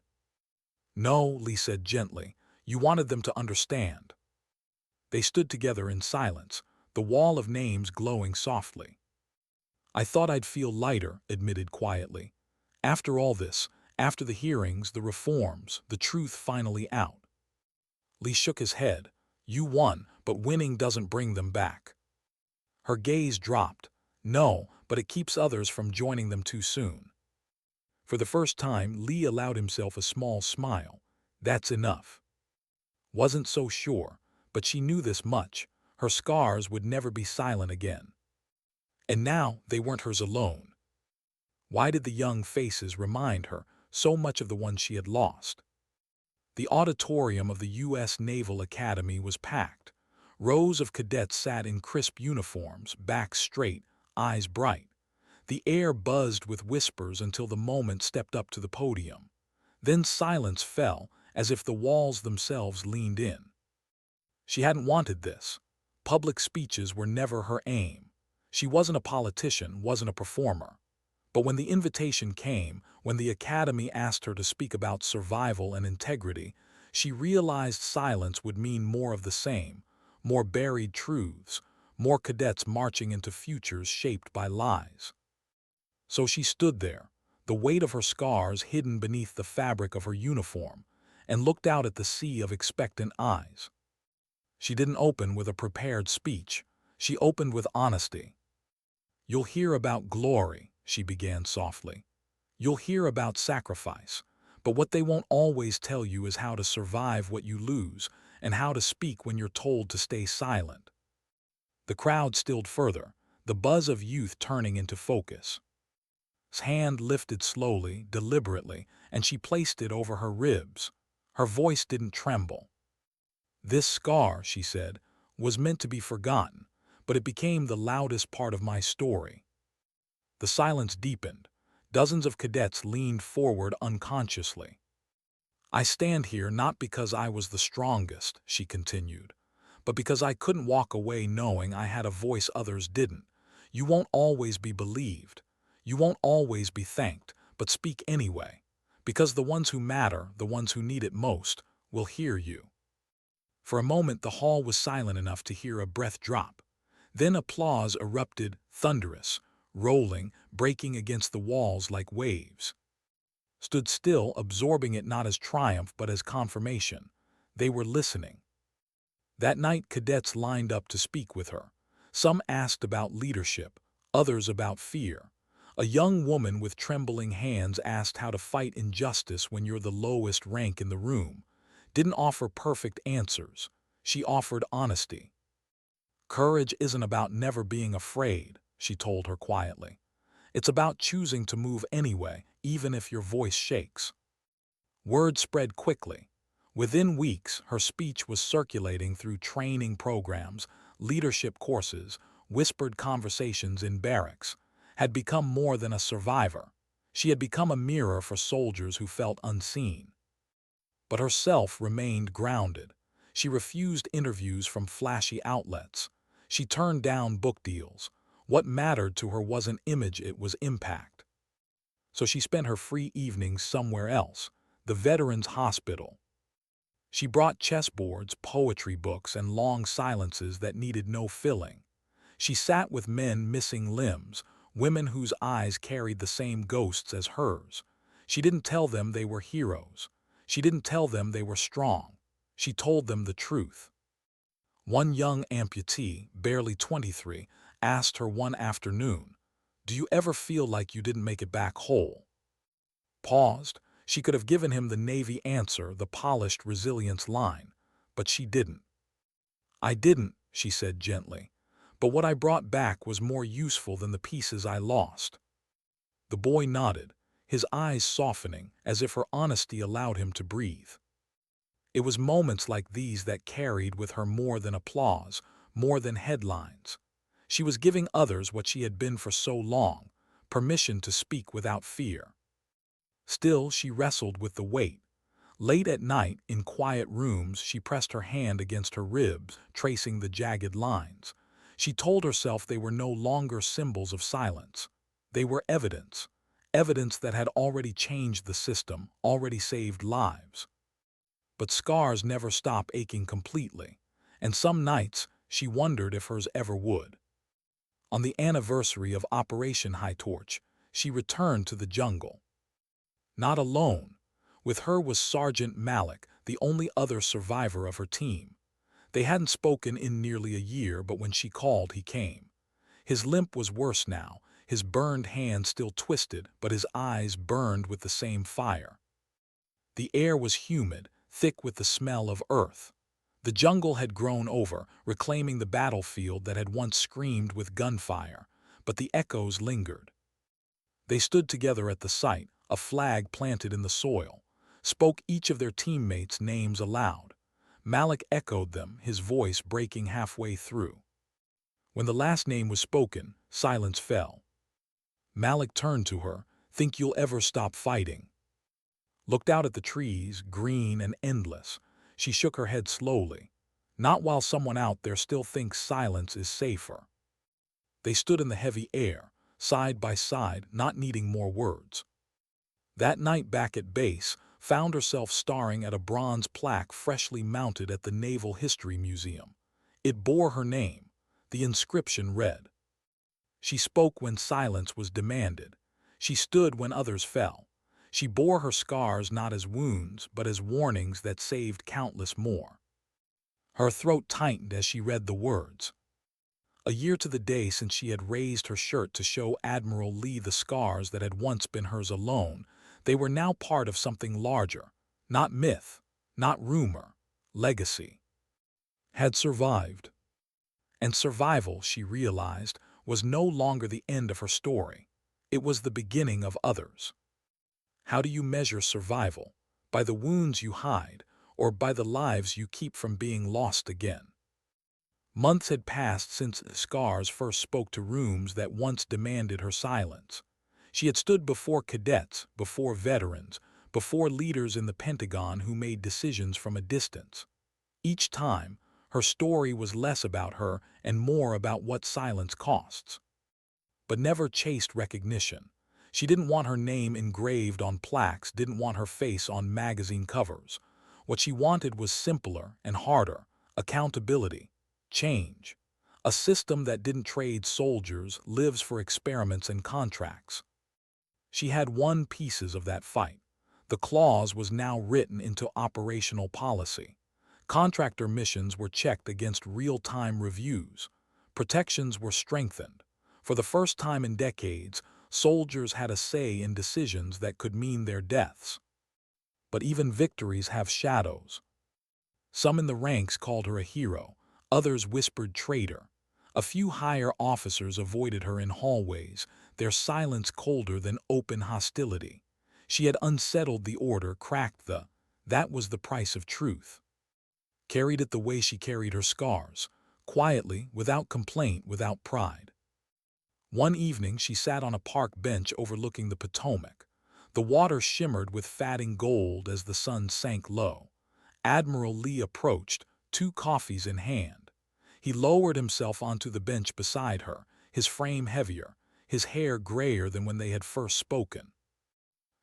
A: No, Lee said gently. You wanted them to understand. They stood together in silence, the wall of names glowing softly. I thought I'd feel lighter, admitted quietly. After all this, after the hearings, the reforms, the truth finally out. Lee shook his head. You won, but winning doesn't bring them back. Her gaze dropped. No, but it keeps others from joining them too soon. For the first time, Lee allowed himself a small smile. That's enough. Wasn't so sure, but she knew this much. Her scars would never be silent again. And now they weren't hers alone. Why did the young faces remind her so much of the ones she had lost? The auditorium of the U.S. Naval Academy was packed. Rows of cadets sat in crisp uniforms, backs straight, eyes bright. The air buzzed with whispers until the moment stepped up to the podium. Then silence fell, as if the walls themselves leaned in. She hadn't wanted this. Public speeches were never her aim. She wasn't a politician, wasn't a performer. But when the invitation came, when the Academy asked her to speak about survival and integrity, she realized silence would mean more of the same, more buried truths, more cadets marching into futures shaped by lies. So she stood there, the weight of her scars hidden beneath the fabric of her uniform, and looked out at the sea of expectant eyes. She didn't open with a prepared speech. She opened with honesty. You'll hear about glory, she began softly. You'll hear about sacrifice, but what they won't always tell you is how to survive what you lose and how to speak when you're told to stay silent. The crowd stilled further, the buzz of youth turning into focus. His hand lifted slowly, deliberately, and she placed it over her ribs. Her voice didn't tremble. This scar, she said, was meant to be forgotten, but it became the loudest part of my story. The silence deepened. Dozens of cadets leaned forward unconsciously. I stand here not because I was the strongest, she continued, but because I couldn't walk away knowing I had a voice others didn't. You won't always be believed. You won't always be thanked, but speak anyway, because the ones who matter, the ones who need it most, will hear you. For a moment the hall was silent enough to hear a breath drop. Then applause erupted, thunderous, rolling, breaking against the walls like waves. Stood still, absorbing it not as triumph but as confirmation. They were listening. That night cadets lined up to speak with her. Some asked about leadership, others about fear. A young woman with trembling hands asked how to fight injustice when you're the lowest rank in the room. Didn't offer perfect answers. She offered honesty. Courage isn't about never being afraid, she told her quietly. It's about choosing to move anyway, even if your voice shakes. Word spread quickly. Within weeks, her speech was circulating through training programs, leadership courses, whispered conversations in barracks. Had become more than a survivor. She had become a mirror for soldiers who felt unseen. But herself remained grounded. She refused interviews from flashy outlets. She turned down book deals. What mattered to her wasn't image, it was impact. So she spent her free evenings somewhere else, the Veterans Hospital. She brought chessboards, poetry books, and long silences that needed no filling. She sat with men missing limbs, women whose eyes carried the same ghosts as hers. She didn't tell them they were heroes. She didn't tell them they were strong. She told them the truth. One young amputee, barely 23, asked her one afternoon, "Do you ever feel like you didn't make it back whole?" Paused. She could have given him the Navy answer, the polished resilience line, but she didn't. "I didn't," she said gently, "but what I brought back was more useful than the pieces I lost." The boy nodded, his eyes softening, as if her honesty allowed him to breathe. It was moments like these that carried with her more than applause, more than headlines. She was giving others what she had been for so long, permission to speak without fear. Still, she wrestled with the weight. Late at night, in quiet rooms, she pressed her hand against her ribs, tracing the jagged lines. She told herself they were no longer symbols of silence. They were evidence. Evidence that had already changed the system, already saved lives. But scars never stop aching completely, and some nights she wondered if hers ever would. On the anniversary of Operation High Torch, she returned to the jungle. Not alone. With her was Sergeant Malik, the only other survivor of her team. They hadn't spoken in nearly a year, but when she called, he came. His limp was worse now, his burned hand still twisted, but his eyes burned with the same fire. The air was humid, thick with the smell of earth. The jungle had grown over, reclaiming the battlefield that had once screamed with gunfire, but the echoes lingered. They stood together at the site, a flag planted in the soil, spoke each of their teammates' names aloud. Malik echoed them, his voice breaking halfway through. When the last name was spoken, silence fell. Malik turned to her, "Think you'll ever stop fighting?" Looked out at the trees, green and endless. She shook her head slowly. "Not while someone out there still thinks silence is safer." They stood in the heavy air, side by side, not needing more words. That night back at base, found herself staring at a bronze plaque freshly mounted at the Naval History Museum. It bore her name. The inscription read, "She spoke when silence was demanded. She stood when others fell. She bore her scars not as wounds, but as warnings that saved countless more." Her throat tightened as she read the words. A year to the day since she had raised her shirt to show Admiral Lee the scars that had once been hers alone, they were now part of something larger. Not myth, not rumor, legacy. Had survived. And survival, she realized, was no longer the end of her story. It was the beginning of others. How do you measure survival? By the wounds you hide, or by the lives you keep from being lost again? Months had passed since scars first spoke to rooms that once demanded her silence. She had stood before cadets, before veterans, before leaders in the Pentagon who made decisions from a distance. Each time, her story was less about her and more about what silence costs. But never chased recognition. She didn't want her name engraved on plaques, didn't want her face on magazine covers. What she wanted was simpler and harder, accountability, change. A system that didn't trade soldiers lives for experiments and contracts. She had won pieces of that fight. The clause was now written into operational policy. Contractor missions were checked against real-time reviews. Protections were strengthened. For the first time in decades, soldiers had a say in decisions that could mean their deaths. But even victories have shadows. Some in the ranks called her a hero, others whispered traitor. A few higher officers avoided her in hallways, their silence colder than open hostility. She had unsettled the order, cracked that was the price of truth. Carried it the way she carried her scars, quietly, without complaint, without pride. One evening she sat on a park bench overlooking the Potomac. The water shimmered with fatting gold as the sun sank low. Admiral Lee approached, 2 coffees in hand. He lowered himself onto the bench beside her, his frame heavier, his hair grayer than when they had first spoken.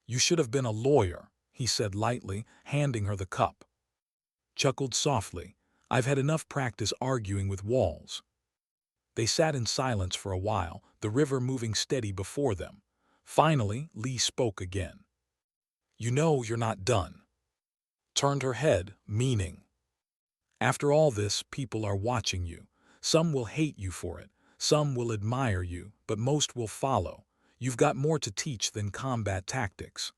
A: "You should have been a lawyer," he said lightly, handing her the cup. Chuckled softly, "I've had enough practice arguing with walls." They sat in silence for a while, the river moving steady before them. Finally, Lee spoke again. "You know you're not done." Turned her head, meaning. "After all this, people are watching you. Some will hate you for it, some will admire you, but most will follow. You've got more to teach than combat tactics."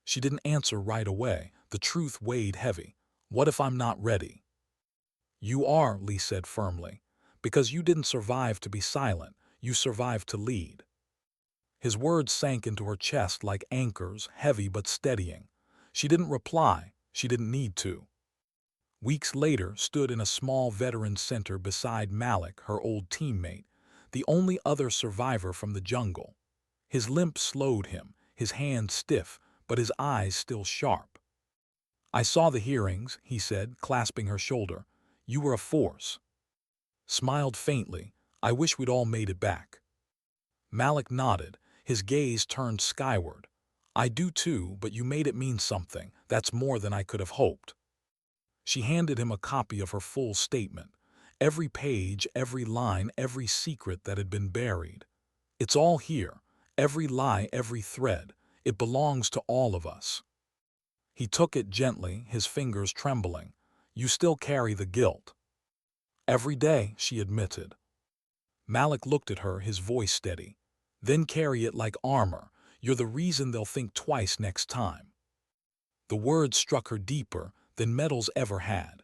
A: She didn't answer right away. The truth weighed heavy. "What if I'm not ready?" "You are," Lee said firmly. "Because you didn't survive to be silent, you survived to lead." His words sank into her chest like anchors, heavy but steadying. She didn't reply. She didn't need to. Weeks later, stood in a small veterans center beside Malik, her old teammate, the only other survivor from the jungle. His limp slowed him, his hands stiff, but his eyes still sharp. "I saw the hearings," he said, clasping her shoulder. "You were a force." Smiled faintly. "I wish we'd all made it back." Malik nodded, his gaze turned skyward. "I do too, but you made it mean something. That's more than I could have hoped." She handed him a copy of her full statement. Every page, every line, every secret that had been buried. "It's all here. Every lie, every thread. It belongs to all of us." He took it gently, his fingers trembling. "You still carry the guilt." "Every day," she admitted. Malik looked at her, his voice steady. "Then carry it like armor. You're the reason they'll think twice next time." The words struck her deeper than medals ever had.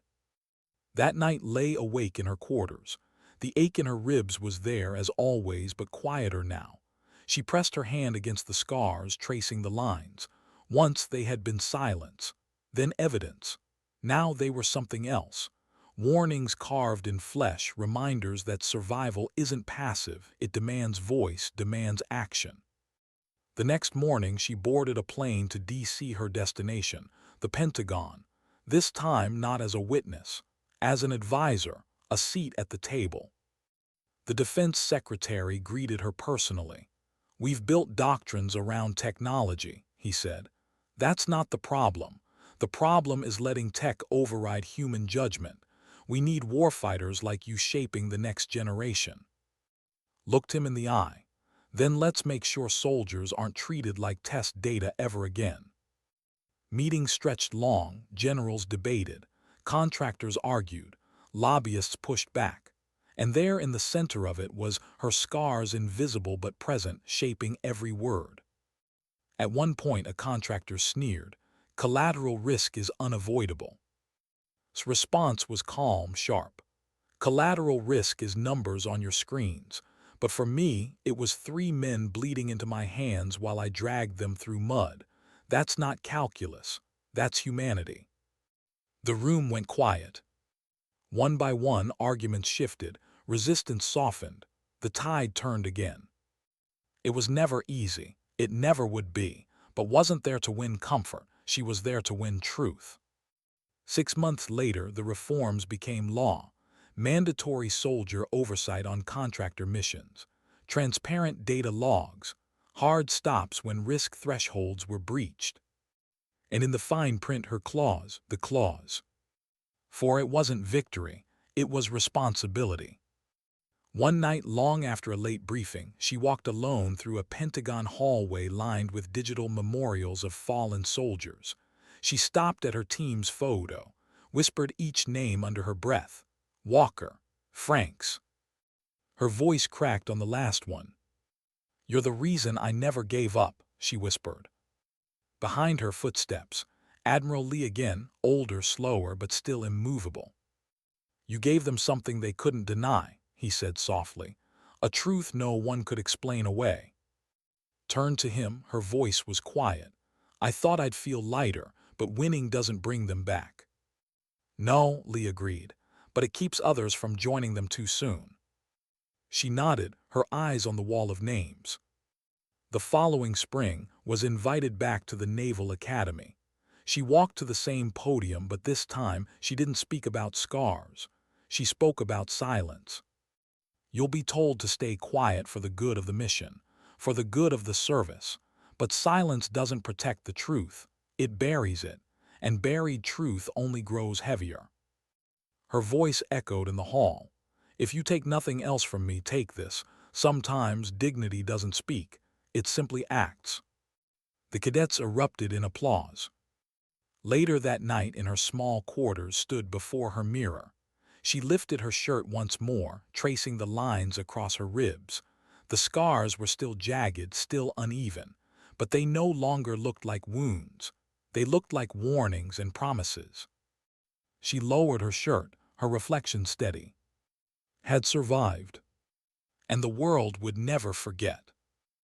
A: That night lay awake in her quarters. The ache in her ribs was there as always, but quieter now. She pressed her hand against the scars, tracing the lines. Once they had been silence, then evidence. Now they were something else. Warnings carved in flesh, reminders that survival isn't passive, it demands voice, demands action. The next morning she boarded a plane to D.C., her destination, the Pentagon. This time not as a witness, as an advisor, a seat at the table. The defense secretary greeted her personally. "We've built doctrines around technology," he said. "That's not the problem. The problem is letting tech override human judgment. We need warfighters like you shaping the next generation." Looked him in the eye. "Then let's make sure soldiers aren't treated like test data ever again." Meetings stretched long, generals debated, contractors argued, lobbyists pushed back. And there in the center of it was her scars, invisible but present, shaping every word. At one point a contractor sneered, "Collateral risk is unavoidable." His response was calm, sharp. "Collateral risk is numbers on your screens. But for me, it was 3 men bleeding into my hands while I dragged them through mud. That's not calculus. That's humanity." The room went quiet. One by one, arguments shifted, resistance softened, the tide turned again. It was never easy, it never would be, but wasn't there to win comfort, she was there to win truth. 6 months later, the reforms became law. Mandatory soldier oversight on contractor missions, transparent data logs, hard stops when risk thresholds were breached. And in the fine print, her clause, the clause. For it wasn't victory, it was responsibility. One night long after a late briefing, she walked alone through a Pentagon hallway lined with digital memorials of fallen soldiers. She stopped at her team's photo, whispered each name under her breath. Walker, Franks. Her voice cracked on the last one. "You're the reason I never gave up," she whispered. Behind her footsteps, Admiral Lee again, older, slower, but still immovable. "You gave them something they couldn't deny," he said softly, "a truth no one could explain away." Turned to him, her voice was quiet. "I thought I'd feel lighter, but winning doesn't bring them back." "No," Lee agreed, "but it keeps others from joining them too soon." She nodded, her eyes on the wall of names. The following spring was invited back to the Naval Academy. She walked to the same podium, but this time she didn't speak about scars. She spoke about silence. "You'll be told to stay quiet for the good of the mission, for the good of the service. But silence doesn't protect the truth. It buries it, and buried truth only grows heavier." Her voice echoed in the hall. "If you take nothing else from me, take this. Sometimes dignity doesn't speak. It simply acts." The cadets erupted in applause. Later that night, in her small quarters, stood before her mirror. She lifted her shirt once more, tracing the lines across her ribs. The scars were still jagged, still uneven, but they no longer looked like wounds. They looked like warnings and promises. She lowered her shirt, her reflection steady. Had survived. And the world would never forget.